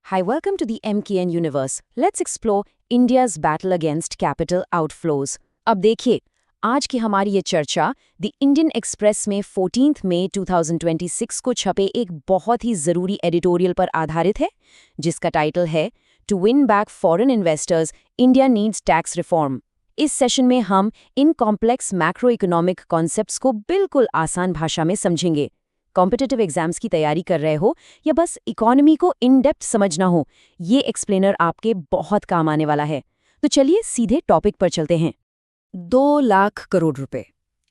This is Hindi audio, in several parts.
Hi, welcome to the MKN universe. Let's explore India's battle against capital outflows. अब देखिए, आज की हमारी ये चर्चा द इंडियन एक्सप्रेस में 14 मई 2026 को छपे एक बहुत ही ज़रूरी एडिटोरियल पर आधारित है, जिसका टाइटल है to win back foreign investors, India needs tax reform. इस सेशन में हम इन कॉम्प्लेक्स मैक्रो इकोनॉमिक कॉन्सेप्ट्स को बिल्कुल आसान भाषा में समझेंगे। कॉम्पिटिटिव एग्जाम्स की तैयारी कर रहे हो या बस इकोनॉमी को इन डेप्थ समझना हो, ये एक्सप्लेनर आपके बहुत काम आने वाला है। तो चलिए सीधे टॉपिक पर चलते हैं। 2 लाख करोड़ रुपए,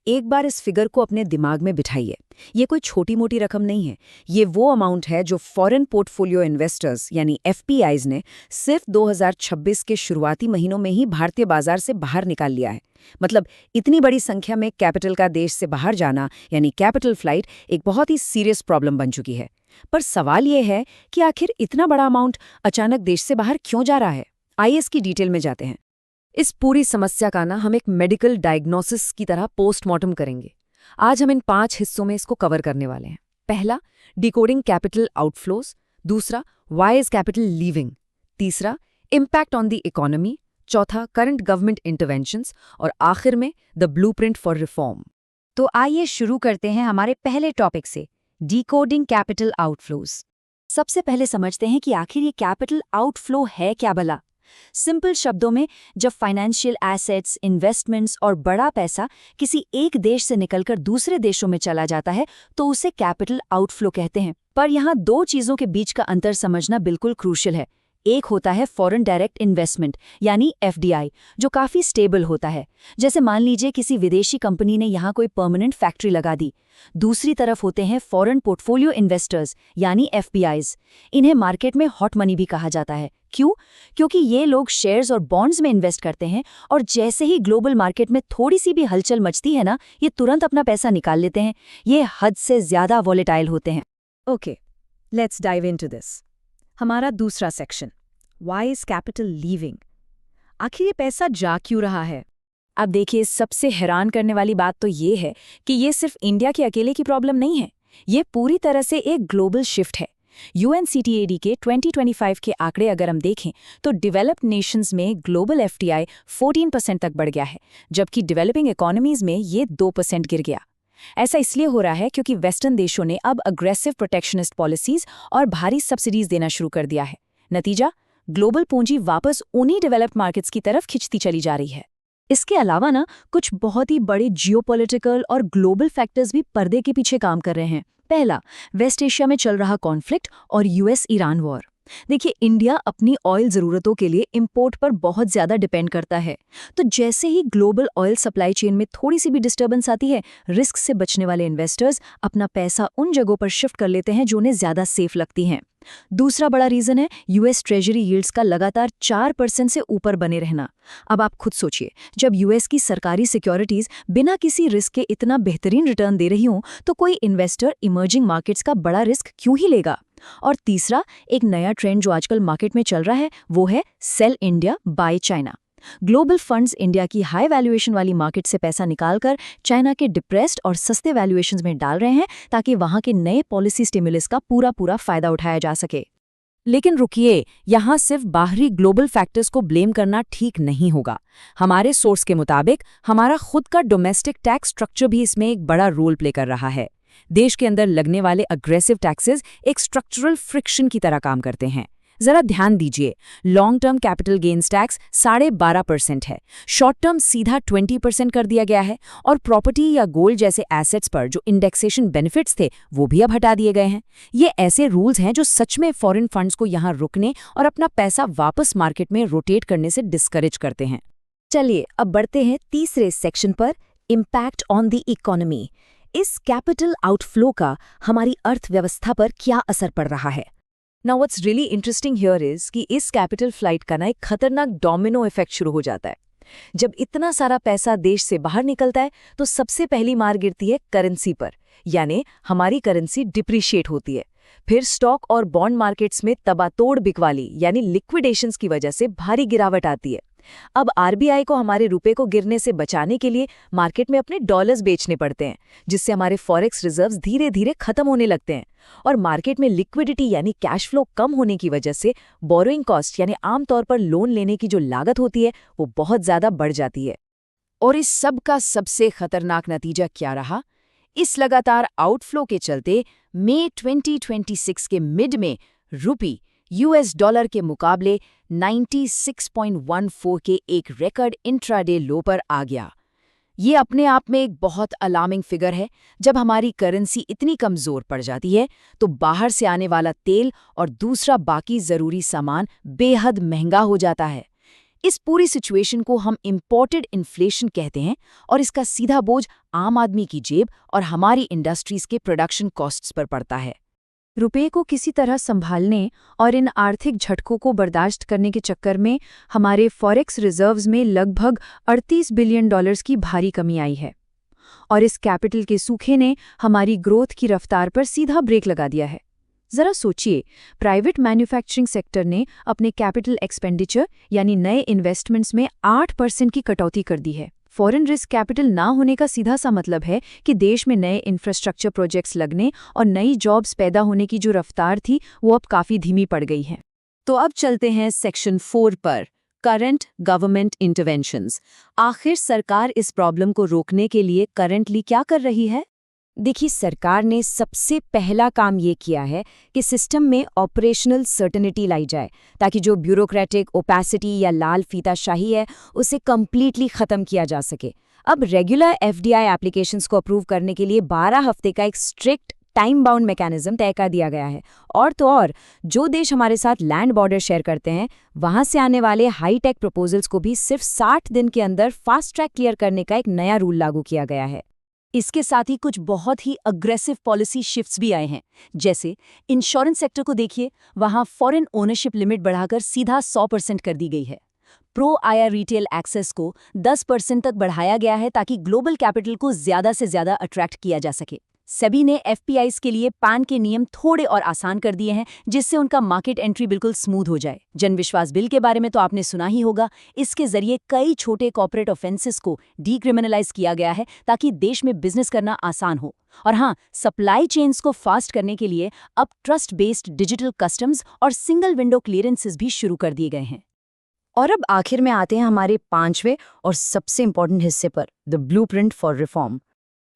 एक बार इस फिगर को अपने दिमाग में बिठाइए। ये कोई छोटी मोटी रकम नहीं है। ये वो अमाउंट है जो फॉरेन पोर्टफोलियो इन्वेस्टर्स यानी एफपीआईज ने सिर्फ 2026 के शुरुआती महीनों में ही भारतीय बाजार से बाहर निकाल लिया है। मतलब इतनी बड़ी संख्या में कैपिटल का देश से बाहर जाना यानी कैपिटल फ्लाइट एक बहुत ही सीरियस प्रॉब्लम बन चुकी है। पर सवाल ये है कि आखिर इतना बड़ा अमाउंट अचानक देश से बाहर क्यों जा रहा है? आइए इसकी डिटेल में जाते हैं। इस पूरी समस्या का हम एक मेडिकल डायग्नोसिस की तरह पोस्टमार्टम करेंगे। आज हम इन 5 हिस्सों में इसको कवर करने वाले हैं। पहला, डिकोडिंग कैपिटल आउटफ्लोज। दूसरा, व्हाई इज कैपिटल लीविंग। तीसरा, इम्पैक्ट ऑन द इकोनॉमी। चौथा, करंट गवर्नमेंट इंटरवेंशंस। और आखिर में द ब्लूप्रिंट फॉर रिफॉर्म। तो आइए शुरू करते हैं हमारे पहले टॉपिक से, डिकोडिंग कैपिटल आउटफ्लोज। सबसे पहले समझते हैं कि आखिर ये कैपिटल आउटफ्लो है क्या भला। सिंपल शब्दों में, जब फाइनेंशियल एसेट्स, इन्वेस्टमेंट्स और बड़ा पैसा किसी एक देश से निकलकर दूसरे देशों में चला जाता है तो उसे कैपिटल आउटफ्लो कहते हैं। पर यहाँ 2 चीज़ों के बीच का अंतर समझना बिल्कुल क्रूशियल है। एक होता है फॉरेन डायरेक्ट इन्वेस्टमेंट यानी एफडीआई, जो काफ़ी स्टेबल होता है। जैसे मान लीजिए किसी विदेशी कंपनी ने यहाँ कोई परमानेंट फैक्ट्री लगा दी। दूसरी तरफ होते हैं फॉरेन पोर्टफोलियो इन्वेस्टर्स यानी एफपीआईज। इन्हें मार्केट में हॉट मनी भी कहा जाता है। क्यों? क्योंकि ये लोग शेयर्स और बॉन्ड्स में इन्वेस्ट करते हैं और जैसे ही ग्लोबल मार्केट में थोड़ी सी भी हलचल मचती है ना, ये तुरंत अपना पैसा निकाल लेते हैं। ये हद से ज़्यादा वॉलेटाइल होते हैं। Okay, let's dive into this. हमारा दूसरा section, why is capital leaving. आखिर ये पैसा जा क्यों रहा है? अब देखिए, सबसे हैरान करने वाली बात तो ये है कि ये सिर्फ इंडिया के अकेले की प्रॉब्लम नहीं है। ये पूरी तरह से एक ग्लोबल शिफ्ट है। यूएनसीटीएडी के 2025 के आंकड़े अगर हम देखें तो डेवलप्ड नेशंस में ग्लोबल एफडीआई 14% तक बढ़ गया है, जबकि डेवलपिंग इकोनॉमीज में ये 2% गिर गया। ऐसा इसलिए हो रहा है क्योंकि वेस्टर्न देशों ने अब अग्रेसिव प्रोटेक्शनिस्ट पॉलिसीज और भारी सब्सिडीज देना शुरू कर दिया है। नतीजा, ग्लोबल पूंजी वापस उन्हीं डेवलप्ड मार्केट्स की तरफ खिंचती चली जा रही है। इसके अलावा कुछ बहुत ही बड़े जियोपॉलिटिकल और ग्लोबल फैक्टर्स भी पर्दे के पीछे काम कर रहे हैं। पहला, वेस्ट एशिया में चल रहा कॉन्फ्लिक्ट और यूएस ईरान वॉर। देखिए, इंडिया अपनी ऑयल ज़रूरतों के लिए इंपोर्ट पर बहुत ज़्यादा डिपेंड करता है। तो जैसे ही ग्लोबल ऑयल सप्लाई चेन में थोड़ी सी भी डिस्टर्बेंस आती है, रिस्क से बचने वाले इन्वेस्टर्स अपना पैसा उन जगहों पर शिफ्ट कर लेते हैं जो उन्हें ज़्यादा सेफ लगती हैं। दूसरा बड़ा रीज़न है यूएस ट्रेजरी यील्ड्स का लगातार 4% से ऊपर बने रहना। अब आप खुद सोचिए, जब यूएस की सरकारी सिक्योरिटीज़ बिना किसी रिस्क के इतना बेहतरीन रिटर्न दे रही हों तो कोई इन्वेस्टर इमर्जिंग मार्केट्स का बड़ा रिस्क क्यों ही लेगा। और तीसरा, एक नया ट्रेंड जो आजकल मार्केट में चल रहा है वो है sell India by China. Global funds India की हाई वैल्यूएशन वाली मार्केट से पैसा निकालकर चाइना के डिप्रेस्ड और सस्ते वैल्यूएशंस में डाल रहे हैं ताकि वहां के नए पॉलिसी स्टिमुलस का पूरा फायदा उठाया जा सके। लेकिन रुकिए, यहाँ सिर्फ बाहरी ग्लोबल फैक्टर्स को ब्लेम करना ठीक नहीं होगा। हमारे सोर्स के मुताबिक हमारा खुद का डोमेस्टिक टैक्स स्ट्रक्चर भी इसमें एक बड़ा रोल प्ले कर रहा है। देश के अंदर लगने वाले अग्रेसिव टैक्सेस एक स्ट्रक्चरल फ्रिक्शन की तरह काम करते हैं। जरा ध्यान दीजिए, long term capital gains tax 12.5% है, शॉर्ट टर्म सीधा 20% कर दिया गया है, और प्रॉपर्टी या गोल्ड जैसे एसेट्स पर जो इंडेक्सेशन बेनिफिट्स थे वो भी अब हटा दिए गए हैं। ये ऐसे रूल्स हैं जो सच में फॉरेन फंड्स को यहाँ रुकने और अपना पैसा वापस मार्केट में रोटेट करने से डिस्करेज करते हैं। चलिए अब बढ़ते हैं तीसरे सेक्शन पर, इम्पैक्ट ऑन द इकोनॉमी। इस कैपिटल आउटफ्लो का हमारी अर्थव्यवस्था पर क्या असर पड़ रहा है? Now what's really interesting here is कि इस कैपिटल फ्लाइट का एक खतरनाक डोमिनो इफेक्ट शुरू हो जाता है। जब इतना सारा पैसा देश से बाहर निकलता है तो सबसे पहली मार गिरती है करेंसी पर, यानी हमारी करेंसी डिप्रिशिएट होती है। फिर स्टॉक और बॉन्ड मार्केट्स में तबातोड़ बिकवाली यानी लिक्विडेशंस की वजह से भारी गिरावट आती है। अब आरबीआई को हमारे रुपए को गिरने से बचाने के लिए मार्केट में अपने डॉलर्स बेचने पड़ते हैं, जिससे हमारे फॉरेक्स रिजर्व्स धीरे धीरे खत्म होने लगते हैं। और मार्केट में लिक्विडिटी यानी कैश फ्लो कम होने की वजह से बोरोइंग कॉस्ट यानी आमतौर पर लोन लेने की जो लागत होती है वो बहुत ज़्यादा बढ़ जाती है। और इस सब का सबसे खतरनाक नतीजा क्या रहा? इस लगातार आउटफ्लो के चलते मई 2026 के मिड में रुपी यूएस डॉलर के मुकाबले 96.14 के एक रिकॉर्ड इंट्राडे लो पर आ गया। ये अपने आप में एक बहुत अलार्मिंग फिगर है। जब हमारी करेंसी इतनी कमज़ोर पड़ जाती है तो बाहर से आने वाला तेल और दूसरा बाकी ज़रूरी सामान बेहद महंगा हो जाता है। इस पूरी सिचुएशन को हम इम्पोर्टेड इन्फ्लेशन कहते हैं और इसका सीधा बोझ आम आदमी की जेब और हमारी इंडस्ट्रीज के प्रोडक्शन कॉस्ट्स पर पड़ता है। रुपये को किसी तरह संभालने और इन आर्थिक झटकों को बर्दाश्त करने के चक्कर में हमारे फॉरेक्स रिजर्व्स में लगभग 38 बिलियन डॉलर्स की भारी कमी आई है। और इस कैपिटल के सूखे ने हमारी ग्रोथ की रफ्तार पर सीधा ब्रेक लगा दिया है। जरा सोचिए, प्राइवेट मैन्युफैक्चरिंग सेक्टर ने अपने कैपिटल एक्सपेंडिचर यानी नए इन्वेस्टमेंट्स में 8% की कटौती कर दी है। फॉरेन रिस्क कैपिटल ना होने का सीधा सा मतलब है कि देश में नए इंफ्रास्ट्रक्चर प्रोजेक्ट्स लगने और नई जॉब्स पैदा होने की जो रफ्तार थी वो अब काफ़ी धीमी पड़ गई है। तो अब चलते हैं सेक्शन 4 पर, करंट गवर्नमेंट इंटरवेंशंस। आखिर सरकार इस प्रॉब्लम को रोकने के लिए करंटली क्या कर रही है? देखिए, सरकार ने सबसे पहला काम ये किया है कि सिस्टम में ऑपरेशनल सर्टेनिटी लाई जाए, ताकि जो ब्यूरोक्रेटिक ओपेसिटी या लाल फीताशाही है उसे कंप्लीटली ख़त्म किया जा सके। अब रेगुलर एफडीआई एप्लीकेशंस को अप्रूव करने के लिए 12 हफ्ते का एक स्ट्रिक्ट टाइम बाउंड मैकेनिज्म तय कर दिया गया है। और तो और, जो देश हमारे साथ लैंड बॉर्डर शेयर करते हैं वहां से आने वाले हाई टेक प्रपोजल्स को भी सिर्फ 60 दिन के अंदर फास्ट ट्रैक क्लियर करने का एक नया रूल लागू किया गया है। इसके साथ ही कुछ बहुत ही अग्रेसिव पॉलिसी शिफ्ट्स भी आए हैं। जैसे इंश्योरेंस सेक्टर को देखिए, वहां फॉरेन ओनरशिप लिमिट बढ़ाकर सीधा 100% कर दी गई है। प्रो आया रिटेल एक्सेस को 10% तक बढ़ाया गया है ताकि ग्लोबल कैपिटल को ज्यादा से ज्यादा अट्रैक्ट किया जा सके। सेबी ने एफपीआईज के लिए पैन के नियम थोड़े और आसान कर दिए हैं, जिससे उनका मार्केट एंट्री बिल्कुल स्मूथ हो जाए। जन विश्वास बिल के बारे में तो आपने सुना ही होगा। इसके जरिए कई छोटे कॉर्पोरेट ऑफेंसेस को डीक्रिमिनलाइज किया गया है ताकि देश में बिजनेस करना आसान हो। और हाँ, सप्लाई चेन्स को फास्ट करने के लिए अब ट्रस्ट बेस्ड डिजिटल कस्टम्स और सिंगल विंडो क्लियरेंसेस भी शुरू कर दिए गए हैं। और अब आखिर में आते हैं हमारे 5वें और सबसे इंपॉर्टेंट हिस्से पर, the blueprint for reform.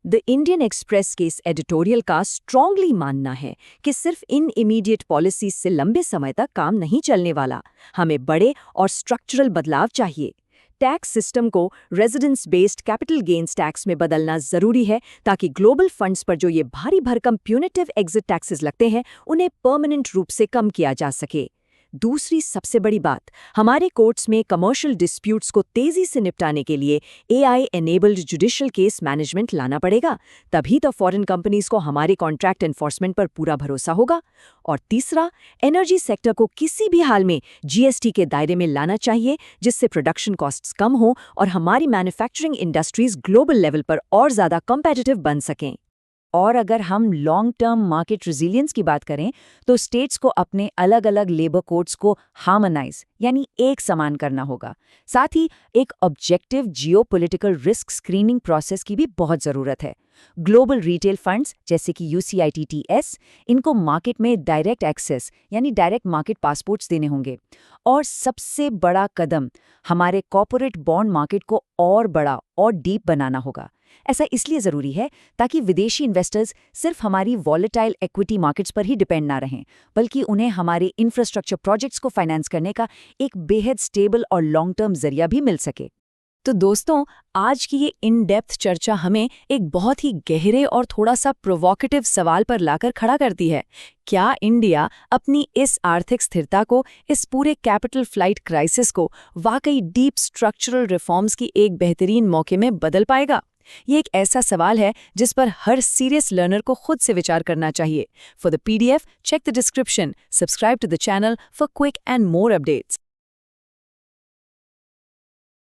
The Indian express के इस एडिटोरियल का स्ट्रांगली मानना है कि सिर्फ इन इमीडिएट पॉलिसीज से लंबे समय तक काम नहीं चलने वाला। हमें बड़े और स्ट्रक्चरल बदलाव चाहिए। टैक्स सिस्टम को residence based capital gains tax में बदलना जरूरी है, ताकि ग्लोबल फंड्स पर जो ये भारी भरकम प्यूनिटिव एग्जिट टैक्सेस लगते हैं उन्हें परमानेंट रूप से कम किया जा सके। दूसरी सबसे बड़ी बात, हमारे कोर्ट्स में कमर्शियल डिस्प्यूट्स को तेजी से निपटाने के लिए AI enabled judicial case management लाना पड़ेगा। तभी तो फॉरेन कंपनीज को हमारे कॉन्ट्रैक्ट एनफोर्समेंट पर पूरा भरोसा होगा। और तीसरा, एनर्जी सेक्टर को किसी भी हाल में GST के दायरे में लाना चाहिए, जिससे प्रोडक्शन कॉस्ट्स कम हो और हमारी मैन्युफैक्चरिंग इंडस्ट्रीज ग्लोबल लेवल पर और ज़्यादा कॉम्पिटिटिव बन सकें। और अगर हम लॉन्ग टर्म मार्केट रेजिलियंस की बात करें तो स्टेट्स को अपने अलग अलग लेबर कोड्स को हार्मोनाइज यानी एक समान करना होगा। साथ ही एक objective geopolitical risk screening process की भी बहुत ज़रूरत है। ग्लोबल रिटेल फंड्स जैसे कि UCITS, इनको मार्केट में डायरेक्ट एक्सेस यानी डायरेक्ट मार्केट पासपोर्ट्स देने होंगे। और सबसे बड़ा कदम, हमारे कॉर्पोरेट बॉन्ड मार्केट को और बड़ा और डीप बनाना होगा। ऐसा इसलिए ज़रूरी है ताकि विदेशी इन्वेस्टर्स सिर्फ हमारी वॉलेटाइल इक्विटी मार्केट्स पर ही डिपेंड ना रहें, बल्कि उन्हें हमारे इंफ्रास्ट्रक्चर प्रोजेक्ट्स को फाइनेंस करने का एक बेहद स्टेबल और लॉन्ग टर्म जरिया भी मिल सके। तो दोस्तों, आज की ये इन डेप्थ चर्चा हमें एक बहुत ही गहरे और थोड़ा सा प्रोवोकेटिव सवाल पर लाकर खड़ा करती है। क्या इंडिया अपनी इस आर्थिक स्थिरता को, इस पूरे कैपिटल फ्लाइट क्राइसिस को वाकई डीप स्ट्रक्चरल रिफॉर्म्स की एक बेहतरीन मौके में बदल पाएगा? ये एक ऐसा सवाल है जिस पर हर सीरियस लर्नर को खुद से विचार करना चाहिए। For the PDF, check the description, subscribe to the channel for quick and more updates.